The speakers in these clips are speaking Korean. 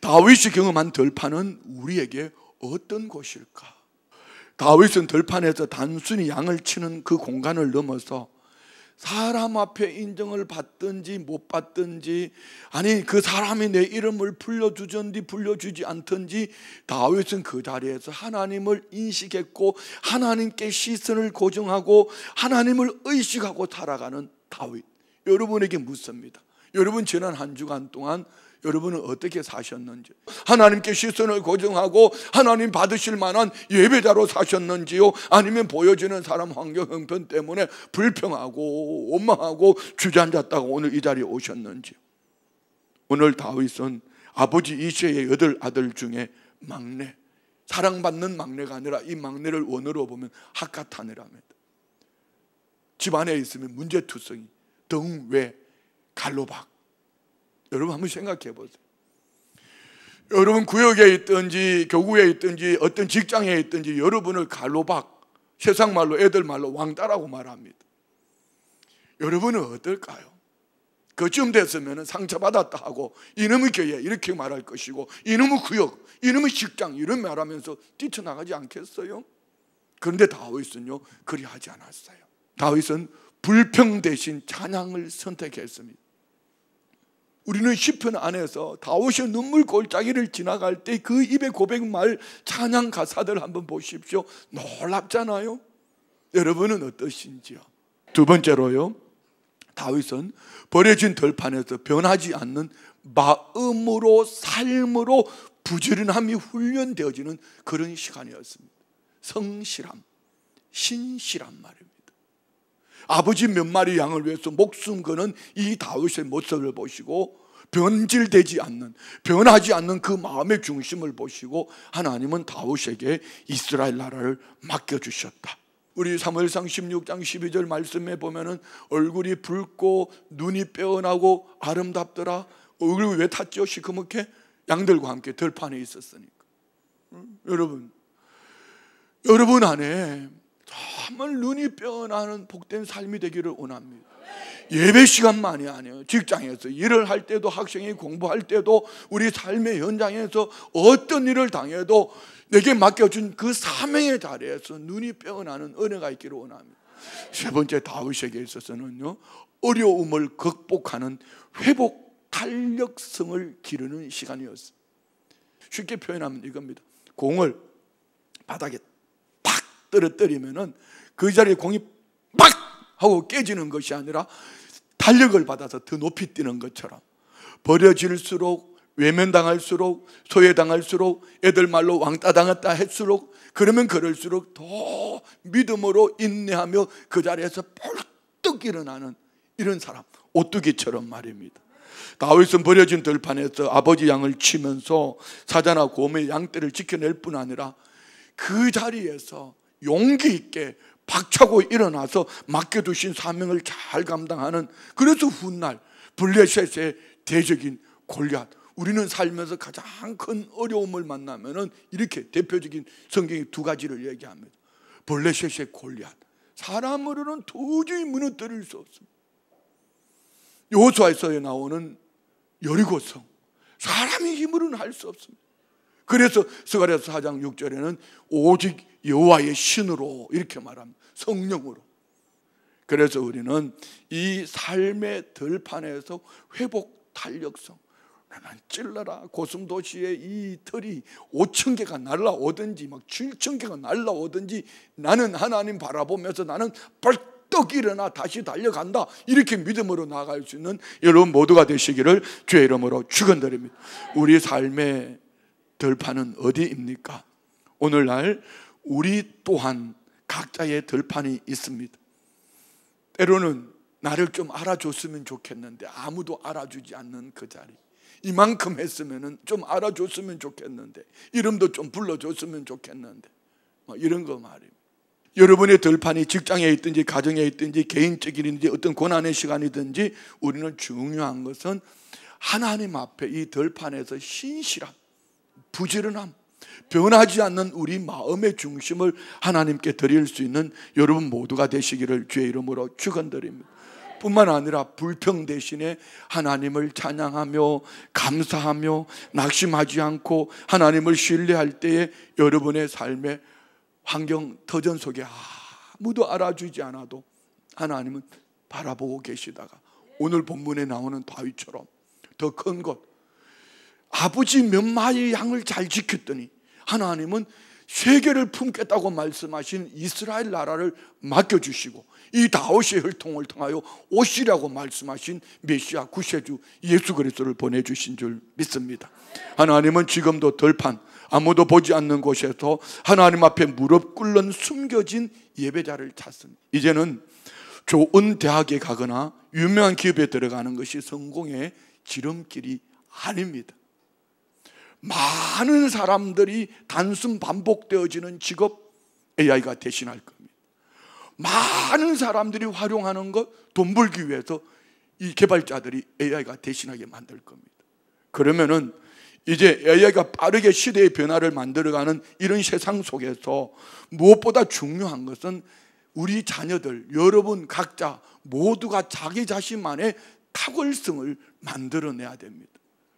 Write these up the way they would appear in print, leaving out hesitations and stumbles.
다윗이 경험한 들판은 우리에게 어떤 곳일까? 다윗은 들판에서 단순히 양을 치는 그 공간을 넘어서 사람 앞에 인정을 받든지 못 받든지, 아니 그 사람이 내 이름을 불러주든지 불러주지 않든지, 다윗은 그 자리에서 하나님을 인식했고 하나님께 시선을 고정하고 하나님을 의식하고 살아가는 다윗. 여러분에게 묻습니다. 여러분 지난 한 주간 동안 여러분은 어떻게 사셨는지, 하나님께 시선을 고정하고 하나님 받으실 만한 예배자로 사셨는지요? 아니면 보여지는 사람, 환경, 형편 때문에 불평하고 원망하고 주저앉았다가 오늘 이 자리에 오셨는지요? 오늘 다윗은 아버지 이새의 8아들 중에 막내, 사랑받는 막내가 아니라 이 막내를 원어로 보면 학가탄이랍니다. 집안에 있으면 문제투성이, 등외, 갈로박. 여러분 한번 생각해 보세요. 여러분 구역에 있든지 교구에 있든지 어떤 직장에 있든지 여러분을 갈로박, 세상 말로 애들 말로 왕따라고 말합니다. 여러분은 어떨까요? 그쯤 됐으면 상처받았다 하고 이놈의 교회 이렇게 말할 것이고 이놈의 구역, 이놈의 직장 이런 말하면서 뛰쳐나가지 않겠어요? 그런데 다윗은요 그리하지 않았어요. 다윗은 불평 대신 찬양을 선택했습니다. 우리는 시편 안에서 다윗의 눈물 골짜기를 지나갈 때 그 입의 고백말 찬양 가사들 한번 보십시오. 놀랍잖아요. 여러분은 어떠신지요? 두 번째로요, 다윗은 버려진 들판에서 변하지 않는 마음으로, 삶으로 부지런함이 훈련되어지는 그런 시간이었습니다. 성실함, 신실한 말입니다. 아버지 몇 마리 양을 위해서 목숨 거는 이 다윗의 모습을 보시고 변질되지 않는, 변하지 않는 그 마음의 중심을 보시고 하나님은 다윗에게 이스라엘 나라를 맡겨주셨다. 우리 사무엘상 16장 12절 말씀에 보면은 얼굴이 붉고 눈이 빼어나고 아름답더라. 얼굴이 왜 탔죠? 시커멓게? 양들과 함께 들판에 있었으니까. 여러분 안에 정말 눈이 빼어나는 복된 삶이 되기를 원합니다. 예배 시간만이 아니에요. 직장에서 일을 할 때도, 학생이 공부할 때도, 우리 삶의 현장에서 어떤 일을 당해도 내게 맡겨준 그 사명의 자리에서 눈이 빼어나는 은혜가 있기를 원합니다. 세 번째, 다윗에게 있어서는요, 어려움을 극복하는 회복 탄력성을 기르는 시간이었어요. 쉽게 표현하면 이겁니다. 공을 바닥에 탁 떨어뜨리면은 그 자리에 공이 막 하고 깨지는 것이 아니라 탄력을 받아서 더 높이 뛰는 것처럼, 버려질수록, 외면당할수록, 소외당할수록, 애들 말로 왕따 당했다 할수록, 그러면 그럴수록 더 믿음으로 인내하며 그 자리에서 벌떡 일어나는 이런 사람, 오뚜기처럼 말입니다. 다윗은 버려진 들판에서 아버지 양을 치면서 사자나 곰의 양떼를 지켜낼 뿐 아니라 그 자리에서 용기 있게 박차고 일어나서 맡겨두신 사명을 잘 감당하는, 그래서 훗날 블레셋의 대적인 골리앗, 우리는 살면서 가장 큰 어려움을 만나면은 이렇게 대표적인 성경의 두 가지를 얘기합니다. 블레셋의 골리앗, 사람으로는 도저히 무너뜨릴 수 없습니다. 여호수아에서 나오는 여리고성, 사람의 힘으로는 할 수 없습니다. 그래서 스가랴서 4장 6절에는 오직 여호와의 신으로 이렇게 말합니다. 성령으로. 그래서 우리는 이 삶의 들판에서 회복 탄력성, 나는 찔러라 고슴도시의 이 털이 5천 개가 날라오든지 막 7천 개가 날라오든지 나는 하나님 바라보면서 나는 벌떡 일어나 다시 달려간다, 이렇게 믿음으로 나아갈 수 있는 여러분 모두가 되시기를 주의 이름으로 축원드립니다. 우리 삶의 들판은 어디입니까? 오늘날 우리 또한 각자의 들판이 있습니다. 때로는 나를 좀 알아줬으면 좋겠는데 아무도 알아주지 않는 그 자리, 이만큼 했으면 좀 알아줬으면 좋겠는데, 이름도 좀 불러줬으면 좋겠는데, 이런 거 말입니다. 여러분의 들판이 직장에 있든지 가정에 있든지 개인적인지 어떤 고난의 시간이든지, 우리는 중요한 것은 하나님 앞에 이 들판에서 신실함, 부지런함, 변하지 않는 우리 마음의 중심을 하나님께 드릴 수 있는 여러분 모두가 되시기를 주의 이름으로 축원드립니다. 뿐만 아니라 불평 대신에 하나님을 찬양하며 감사하며 낙심하지 않고 하나님을 신뢰할 때에 여러분의 삶의 환경 터전 속에 아무도 알아주지 않아도 하나님은 바라보고 계시다가 오늘 본문에 나오는 다윗처럼 더 큰 것, 아버지 몇 마리 양을 잘 지켰더니 하나님은 세계를 품겠다고 말씀하신 이스라엘 나라를 맡겨주시고 이 다윗의 혈통을 통하여 오시라고 말씀하신 메시아 구세주 예수 그리스도를 보내주신 줄 믿습니다. 하나님은 지금도 들판, 아무도 보지 않는 곳에서 하나님 앞에 무릎 꿇는 숨겨진 예배자를 찾습니다. 이제는 좋은 대학에 가거나 유명한 기업에 들어가는 것이 성공의 지름길이 아닙니다. 많은 사람들이 단순 반복되어지는 직업 AI가 대신할 겁니다. 많은 사람들이 활용하는 것, 돈 벌기 위해서 이 개발자들이 AI가 대신하게 만들 겁니다. 그러면은 이제 AI가 빠르게 시대의 변화를 만들어가는 이런 세상 속에서 무엇보다 중요한 것은 우리 자녀들, 여러분 각자 모두가 자기 자신만의 탁월성을 만들어내야 됩니다.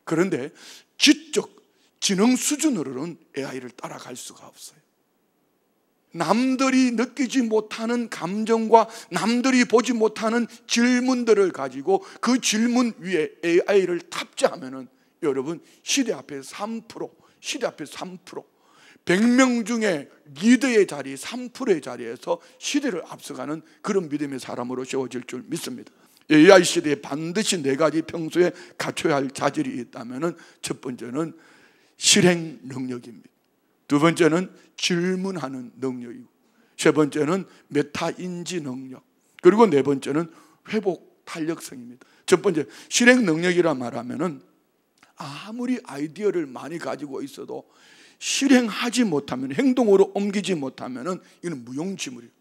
그런데 지적, 지능 수준으로는 AI를 따라갈 수가 없어요. 남들이 느끼지 못하는 감정과 남들이 보지 못하는 질문들을 가지고 그 질문 위에 AI를 탑재하면은 여러분 시대 앞에 3%, 100명 중에 리더의 자리 3%의 자리에서 시대를 앞서가는 그런 믿음의 사람으로 세워질 줄 믿습니다. AI 시대에 반드시 4가지 평소에 갖춰야 할 자질이 있다면 첫 번째는 실행 능력입니다. 두 번째는 질문하는 능력이고, 세 번째는 메타인지 능력, 그리고 네 번째는 회복 탄력성입니다. 첫 번째 실행 능력이라 말하면은 아무리 아이디어를 많이 가지고 있어도 실행하지 못하면, 행동으로 옮기지 못하면은 이는 무용지물이에요.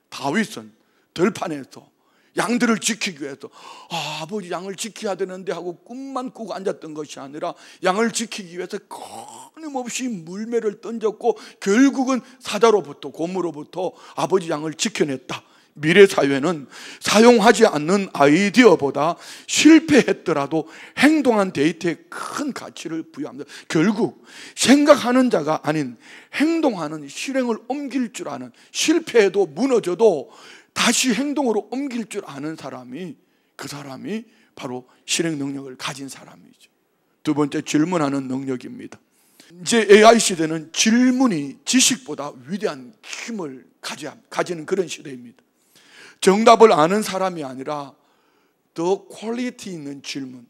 다윗은 들판에서 양들을 지키기 위해서 아버지 양을 지켜야 되는데 하고 꿈만 꾸고 앉았던 것이 아니라 양을 지키기 위해서 끊임없이 물매를 던졌고 결국은 사자로부터, 곰으로부터 아버지 양을 지켜냈다. 미래 사회는 사용하지 않는 아이디어보다 실패했더라도 행동한 데이터에 큰 가치를 부여합니다. 결국 생각하는 자가 아닌 행동하는, 실행을 옮길 줄 아는, 실패해도 무너져도 다시 행동으로 옮길 줄 아는 사람이, 그 사람이 바로 실행 능력을 가진 사람이죠. 두 번째, 질문하는 능력입니다. 이제 AI 시대는 질문이 지식보다 위대한 힘을 가지는 그런 시대입니다. 정답을 아는 사람이 아니라 더 퀄리티 있는 질문,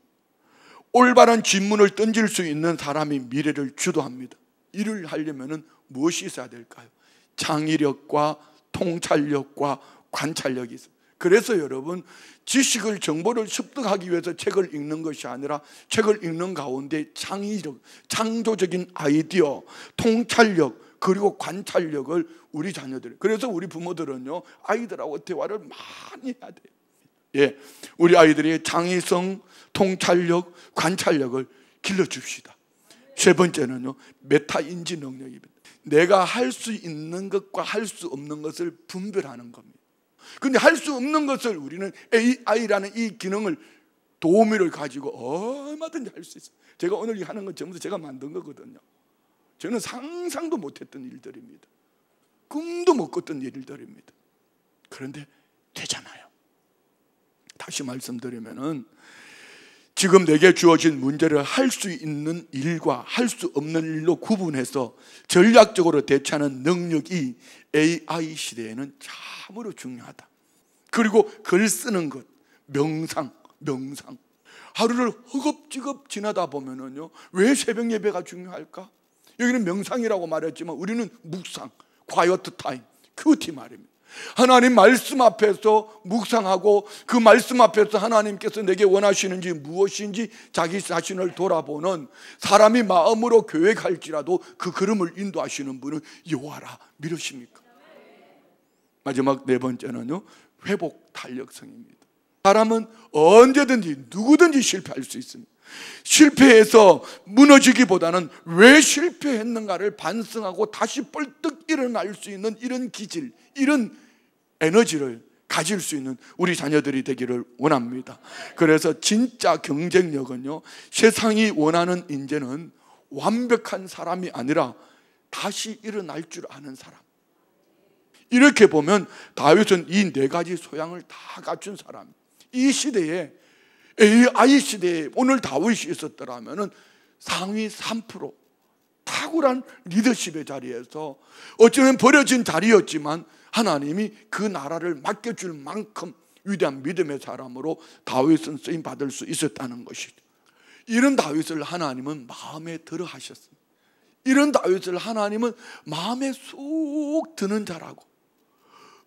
올바른 질문을 던질 수 있는 사람이 미래를 주도합니다. 이를 하려면 무엇이 있어야 될까요? 창의력과 통찰력과 관찰력이 있어요. 그래서 여러분, 지식을, 정보를 습득하기 위해서 책을 읽는 것이 아니라 책을 읽는 가운데 창의력, 창조적인 아이디어, 통찰력, 그리고 관찰력을 우리 자녀들, 그래서 우리 부모들은요 아이들하고 대화를 많이 해야 돼요. 예, 우리 아이들의 창의성, 통찰력, 관찰력을 길러줍시다. 세 번째는요 메타인지 능력입니다. 내가 할 수 있는 것과 할 수 없는 것을 분별하는 겁니다. 그런데 할 수 없는 것을 우리는 AI라는 이 기능을, 도우미를 가지고 얼마든지 할 수 있어요. 제가 오늘 하는 건 전부 제가 만든 거거든요. 저는 상상도 못했던 일들입니다. 꿈도 못 꿨던 일들입니다. 그런데 되잖아요. 다시 말씀드리면은 지금 내게 주어진 문제를 할 수 있는 일과 할 수 없는 일로 구분해서 전략적으로 대처하는 능력이 AI 시대에는 참으로 중요하다. 그리고 글 쓰는 것, 명상. 하루를 허겁지겁 지나다 보면은요, 왜 새벽 예배가 중요할까? 여기는 명상이라고 말했지만 우리는 묵상, quiet time, 큐티 말입니다. 하나님 말씀 앞에서 묵상하고 그 말씀 앞에서 하나님께서 내게 원하시는지 무엇인지 자기 자신을 돌아보는, 사람이 마음으로 계획할지라도 그 걸음을 인도하시는 분은 여호와라 믿으십니까? 마지막 네 번째는요 회복 탄력성입니다. 사람은 언제든지 누구든지 실패할 수 있습니다. 실패해서 무너지기보다는 왜 실패했는가를 반성하고 다시 벌떡 일어날 수 있는 이런 기질, 이런 에너지를 가질 수 있는 우리 자녀들이 되기를 원합니다. 그래서 진짜 경쟁력은요, 세상이 원하는 인재는 완벽한 사람이 아니라 다시 일어날 줄 아는 사람. 이렇게 보면 다윗은 이 네 가지 소양을 다 갖춘 사람. 이 시대에, AI 시대에 오늘 다윗이 있었더라면 상위 3%, 탁월한 리더십의 자리에서, 어쩌면 버려진 자리였지만 하나님이 그 나라를 맡겨줄 만큼 위대한 믿음의 사람으로 다윗은 쓰임 받을 수 있었다는 것이죠. 이런 다윗을 하나님은 마음에 들어 하셨습니다. 이런 다윗을 하나님은 마음에 쏙 드는 자라고,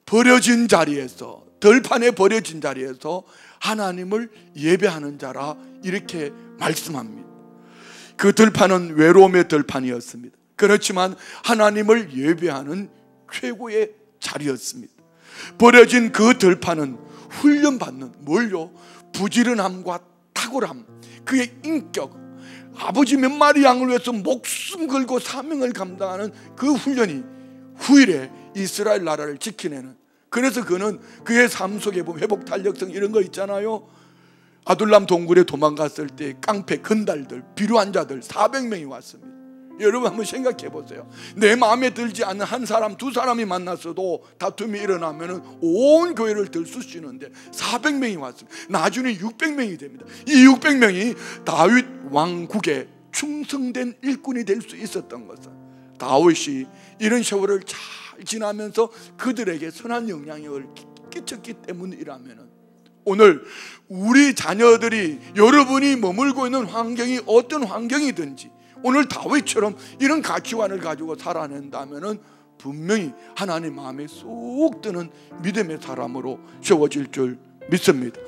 버려진 자리에서, 들판에 버려진 자리에서 하나님을 예배하는 자라 이렇게 말씀합니다. 그 들판은 외로움의 들판이었습니다. 그렇지만 하나님을 예배하는 최고의 자리였습니다. 버려진 그 들판은 훈련받는, 뭘요? 부지런함과 탁월함, 그의 인격, 아버지 몇 마리 양을 위해서 목숨 걸고 사명을 감당하는 그 훈련이 후일에 이스라엘 나라를 지켜내는, 그래서 그는 그의 삶 속에 보면 회복 탄력성 이런 거 있잖아요. 아둘람 동굴에 도망갔을 때 깡패 건달들, 비루한 자들 400명이 왔습니다. 여러분 한번 생각해 보세요. 내 마음에 들지 않는 한 사람, 두 사람이 만났어도 다툼이 일어나면 온 교회를 들쑤시는데 400명이 왔습니다. 나중에 600명이 됩니다. 이 600명이 다윗 왕국에 충성된 일꾼이 될 수 있었던 것은 다윗이 이런 세월을 잘 지나면서 그들에게 선한 영향력을 끼쳤기 때문이라면, 오늘 우리 자녀들이, 여러분이 머물고 있는 환경이 어떤 환경이든지 오늘 다윗처럼 이런 가치관을 가지고 살아낸다면 분명히 하나님 마음에 쏙 드는 믿음의 사람으로 세워질 줄 믿습니다.